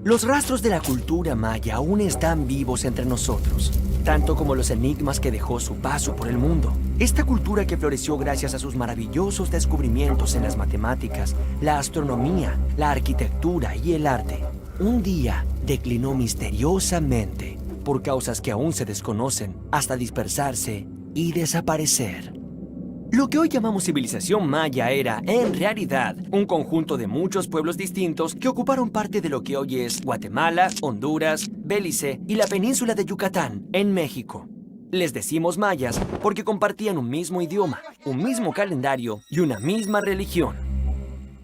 Los rastros de la cultura maya aún están vivos entre nosotros, tanto como los enigmas que dejó su paso por el mundo. Esta cultura que floreció gracias a sus maravillosos descubrimientos en las matemáticas, la astronomía, la arquitectura y el arte, un día declinó misteriosamente por causas que aún se desconocen, hasta dispersarse y desaparecer. Lo que hoy llamamos civilización maya era, en realidad, un conjunto de muchos pueblos distintos que ocuparon parte de lo que hoy es Guatemala, Honduras, Belice y la península de Yucatán, en México. Les decimos mayas porque compartían un mismo idioma, un mismo calendario y una misma religión.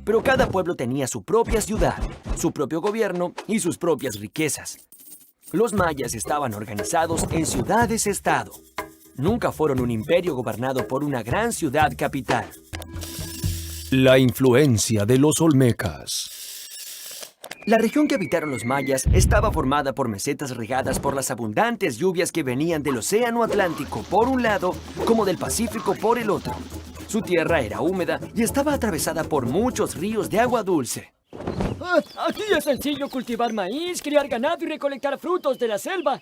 Pero cada pueblo tenía su propia ciudad, su propio gobierno y sus propias riquezas. Los mayas estaban organizados en ciudades-estado. Nunca fueron un imperio gobernado por una gran ciudad capital. La influencia de los olmecas. La región que habitaron los mayas estaba formada por mesetas regadas por las abundantes lluvias que venían del Océano Atlántico por un lado, como del Pacífico por el otro. Su tierra era húmeda y estaba atravesada por muchos ríos de agua dulce. Aquí es sencillo cultivar maíz, criar ganado y recolectar frutos de la selva.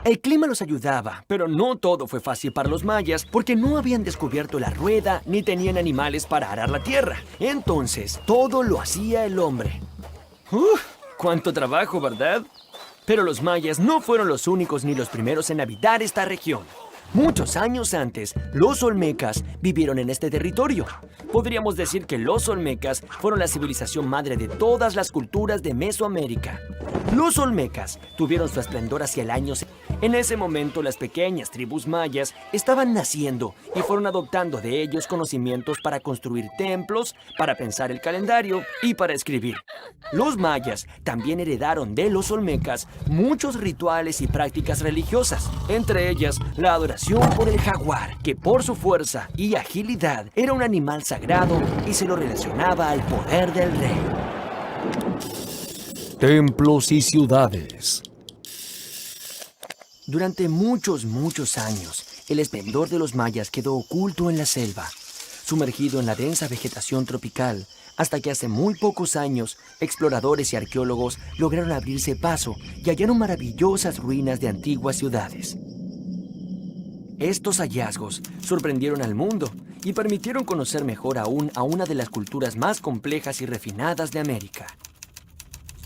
El clima los ayudaba, pero no todo fue fácil para los mayas porque no habían descubierto la rueda ni tenían animales para arar la tierra. Entonces, todo lo hacía el hombre. ¡Cuánto trabajo, ¿verdad? Pero los mayas no fueron los únicos ni los primeros en habitar esta región. Muchos años antes, los olmecas vivieron en este territorio. Podríamos decir que los olmecas fueron la civilización madre de todas las culturas de Mesoamérica. Los olmecas tuvieron su esplendor hacia el año. En ese momento, las pequeñas tribus mayas estaban naciendo y fueron adoptando de ellos conocimientos para construir templos, para pensar el calendario y para escribir. Los mayas también heredaron de los olmecas muchos rituales y prácticas religiosas, entre ellas la adoración por el jaguar, que por su fuerza y agilidad era un animal sagrado y se lo relacionaba al poder del rey. Templos y ciudades. Durante muchos años, el esplendor de los mayas quedó oculto en la selva, sumergido en la densa vegetación tropical, hasta que hace muy pocos años, exploradores y arqueólogos lograron abrirse paso y hallaron maravillosas ruinas de antiguas ciudades. Estos hallazgos sorprendieron al mundo y permitieron conocer mejor aún a una de las culturas más complejas y refinadas de América.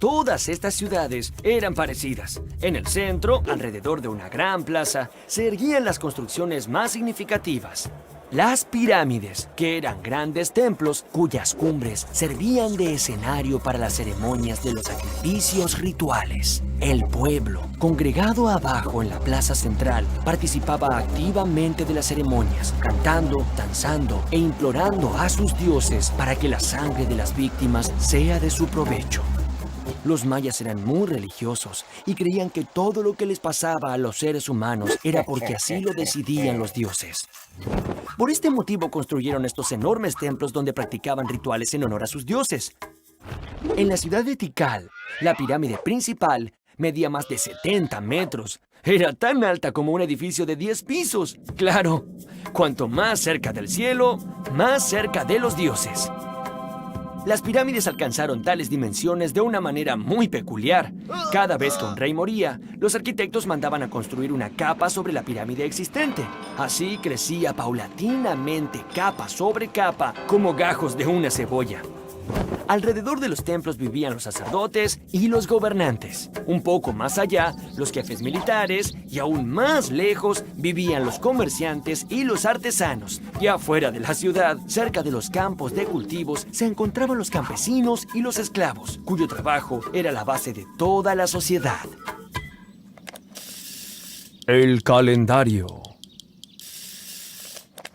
Todas estas ciudades eran parecidas. En el centro, alrededor de una gran plaza, se erguían las construcciones más significativas. Las pirámides, que eran grandes templos cuyas cumbres servían de escenario para las ceremonias de los sacrificios rituales. El pueblo, congregado abajo en la plaza central, participaba activamente de las ceremonias, cantando, danzando e implorando a sus dioses para que la sangre de las víctimas sea de su provecho. Los mayas eran muy religiosos y creían que todo lo que les pasaba a los seres humanos era porque así lo decidían los dioses. Por este motivo construyeron estos enormes templos donde practicaban rituales en honor a sus dioses. En la ciudad de Tikal, la pirámide principal medía más de 70 metros. Era tan alta como un edificio de 10 pisos. Claro, cuanto más cerca del cielo, más cerca de los dioses. Las pirámides alcanzaron tales dimensiones de una manera muy peculiar. Cada vez que un rey moría, los arquitectos mandaban a construir una capa sobre la pirámide existente. Así crecía paulatinamente, capa sobre capa, como gajos de una cebolla. Alrededor de los templos vivían los sacerdotes y los gobernantes. Un poco más allá, los jefes militares, y aún más lejos, vivían los comerciantes y los artesanos. Y afuera de la ciudad, cerca de los campos de cultivos, se encontraban los campesinos y los esclavos, cuyo trabajo era la base de toda la sociedad. El calendario.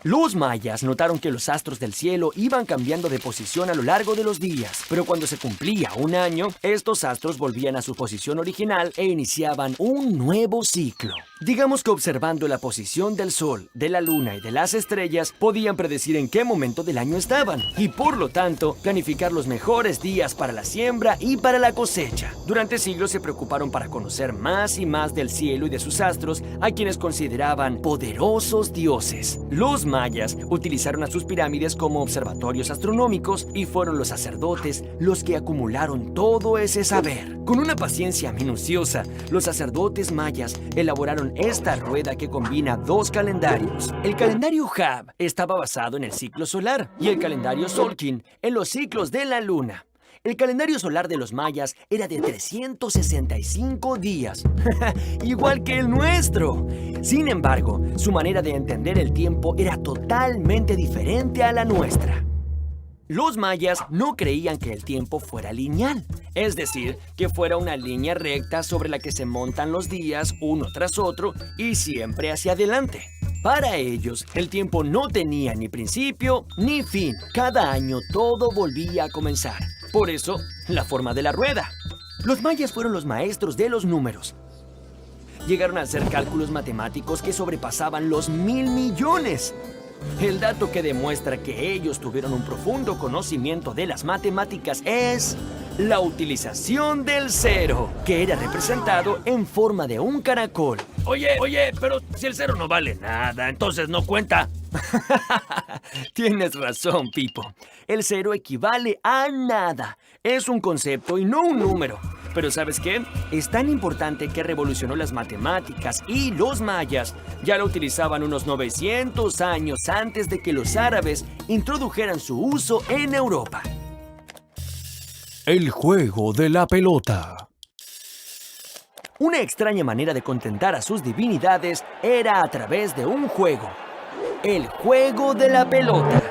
Los mayas notaron que los astros del cielo iban cambiando de posición a lo largo de los días, pero cuando se cumplía un año, estos astros volvían a su posición original e iniciaban un nuevo ciclo. Digamos que observando la posición del Sol, de la Luna y de las estrellas, podían predecir en qué momento del año estaban y, por lo tanto, planificar los mejores días para la siembra y para la cosecha. Durante siglos se preocuparon para conocer más y más del cielo y de sus astros, a quienes consideraban poderosos dioses. Los mayas utilizaron a sus pirámides como observatorios astronómicos y fueron los sacerdotes los que acumularon todo ese saber. Con una paciencia minuciosa, los sacerdotes mayas elaboraron esta rueda que combina dos calendarios. El calendario Hab estaba basado en el ciclo solar y el calendario Solkin en los ciclos de la luna. El calendario solar de los mayas era de 365 días, igual que el nuestro. Sin embargo, su manera de entender el tiempo era totalmente diferente a la nuestra. Los mayas no creían que el tiempo fuera lineal, es decir, que fuera una línea recta sobre la que se montan los días uno tras otro y siempre hacia adelante. Para ellos, el tiempo no tenía ni principio ni fin. Cada año todo volvía a comenzar. Por eso, la forma de la rueda. Los mayas fueron los maestros de los números. Llegaron a hacer cálculos matemáticos que sobrepasaban los 1.000 millones. El dato que demuestra que ellos tuvieron un profundo conocimiento de las matemáticas es la utilización del cero, que era representado en forma de un caracol. Oye, pero si el cero no vale nada, entonces no cuenta. Tienes razón, Pipo. El cero equivale a nada. Es un concepto y no un número. Pero ¿sabes qué? Es tan importante que revolucionó las matemáticas y los mayas ya lo utilizaban unos 900 años antes de que los árabes introdujeran su uso en Europa. El juego de la pelota. Una extraña manera de contentar a sus divinidades era a través de un juego. El juego de la pelota.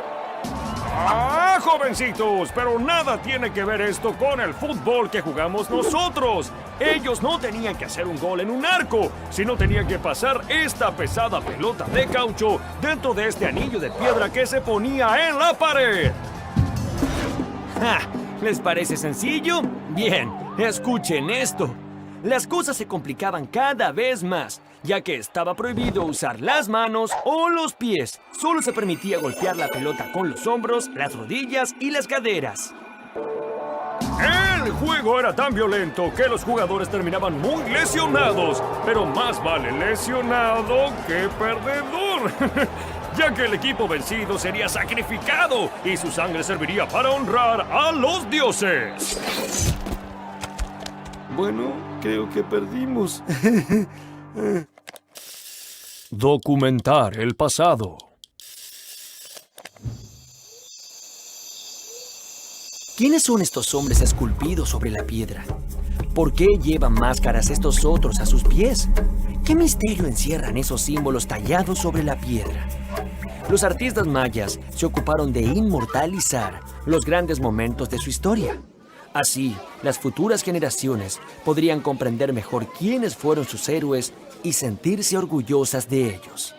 ¡Ah, jovencitos! Pero nada tiene que ver esto con el fútbol que jugamos nosotros. Ellos no tenían que hacer un gol en un arco, sino tenían que pasar esta pesada pelota de caucho dentro de este anillo de piedra que se ponía en la pared. ¡Ja! ¿Les parece sencillo? Bien, escuchen esto. Las cosas se complicaban cada vez más, ya que estaba prohibido usar las manos o los pies. Solo se permitía golpear la pelota con los hombros, las rodillas y las caderas. El juego era tan violento que los jugadores terminaban muy lesionados, pero más vale lesionado que perdedor, ya que el equipo vencido sería sacrificado y su sangre serviría para honrar a los dioses. Bueno, creo que perdimos. Documentar el pasado. ¿Quiénes son estos hombres esculpidos sobre la piedra? ¿Por qué llevan máscaras estos otros a sus pies? ¿Qué misterio encierran esos símbolos tallados sobre la piedra? Los artistas mayas se ocuparon de inmortalizar los grandes momentos de su historia. Así, las futuras generaciones podrían comprender mejor quiénes fueron sus héroes y sentirse orgullosas de ellos.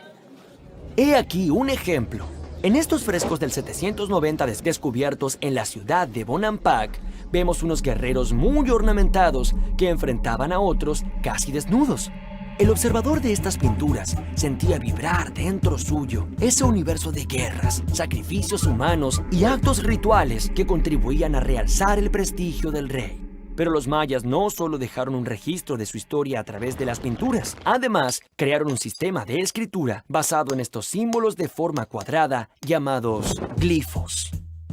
He aquí un ejemplo. En estos frescos del 790 descubiertos en la ciudad de Bonampak, vemos unos guerreros muy ornamentados que enfrentaban a otros casi desnudos. El observador de estas pinturas sentía vibrar dentro suyo ese universo de guerras, sacrificios humanos y actos rituales que contribuían a realzar el prestigio del rey. Pero los mayas no solo dejaron un registro de su historia a través de las pinturas, además crearon un sistema de escritura basado en estos símbolos de forma cuadrada llamados glifos.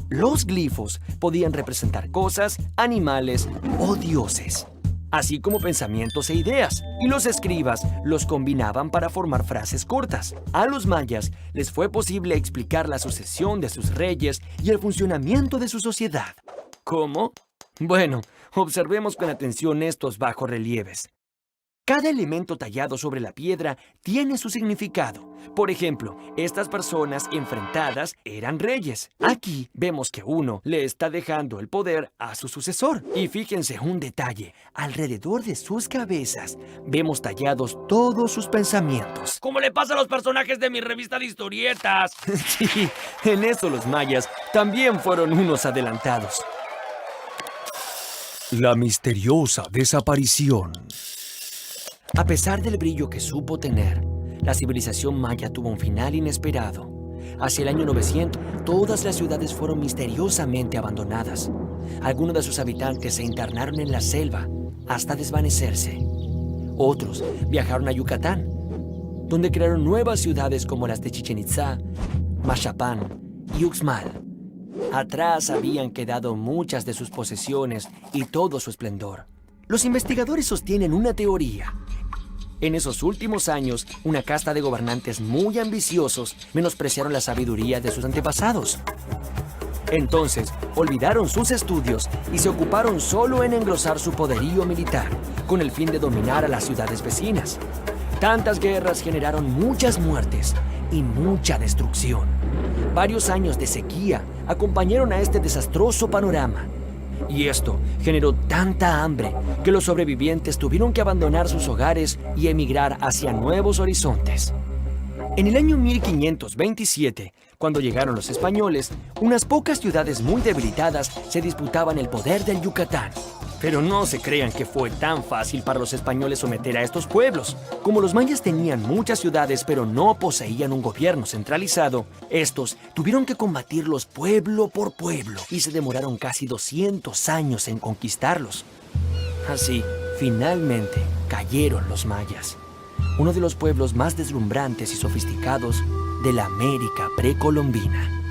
Los glifos podían representar cosas, animales o dioses, así como pensamientos e ideas, y los escribas los combinaban para formar frases cortas. A los mayas les fue posible explicar la sucesión de sus reyes y el funcionamiento de su sociedad. ¿Cómo? Bueno, observemos con atención estos bajorrelieves. Cada elemento tallado sobre la piedra tiene su significado. Por ejemplo, estas personas enfrentadas eran reyes. Aquí vemos que uno le está dejando el poder a su sucesor. Y fíjense un detalle. Alrededor de sus cabezas vemos tallados todos sus pensamientos. ¿Cómo le pasa a los personajes de mi revista de historietas? Sí, en eso los mayas también fueron unos adelantados. La misteriosa desaparición. A pesar del brillo que supo tener, la civilización maya tuvo un final inesperado. Hacia el año 900, todas las ciudades fueron misteriosamente abandonadas. Algunos de sus habitantes se internaron en la selva hasta desvanecerse. Otros viajaron a Yucatán, donde crearon nuevas ciudades como las de Chichén Itzá, Mashapán y Uxmal. Atrás habían quedado muchas de sus posesiones y todo su esplendor. Los investigadores sostienen una teoría. En esos últimos años, una casta de gobernantes muy ambiciosos menospreciaron la sabiduría de sus antepasados. Entonces, olvidaron sus estudios y se ocuparon solo en engrosar su poderío militar, con el fin de dominar a las ciudades vecinas. Tantas guerras generaron muchas muertes y mucha destrucción. Varios años de sequía acompañaron a este desastroso panorama. Y esto generó tanta hambre que los sobrevivientes tuvieron que abandonar sus hogares y emigrar hacia nuevos horizontes. En el año 1527, cuando llegaron los españoles, unas pocas ciudades muy debilitadas se disputaban el poder del Yucatán. Pero no se crean que fue tan fácil para los españoles someter a estos pueblos. Como los mayas tenían muchas ciudades pero no poseían un gobierno centralizado, estos tuvieron que combatirlos pueblo por pueblo y se demoraron casi 200 años en conquistarlos. Así, finalmente, cayeron los mayas, uno de los pueblos más deslumbrantes y sofisticados de la América precolombina.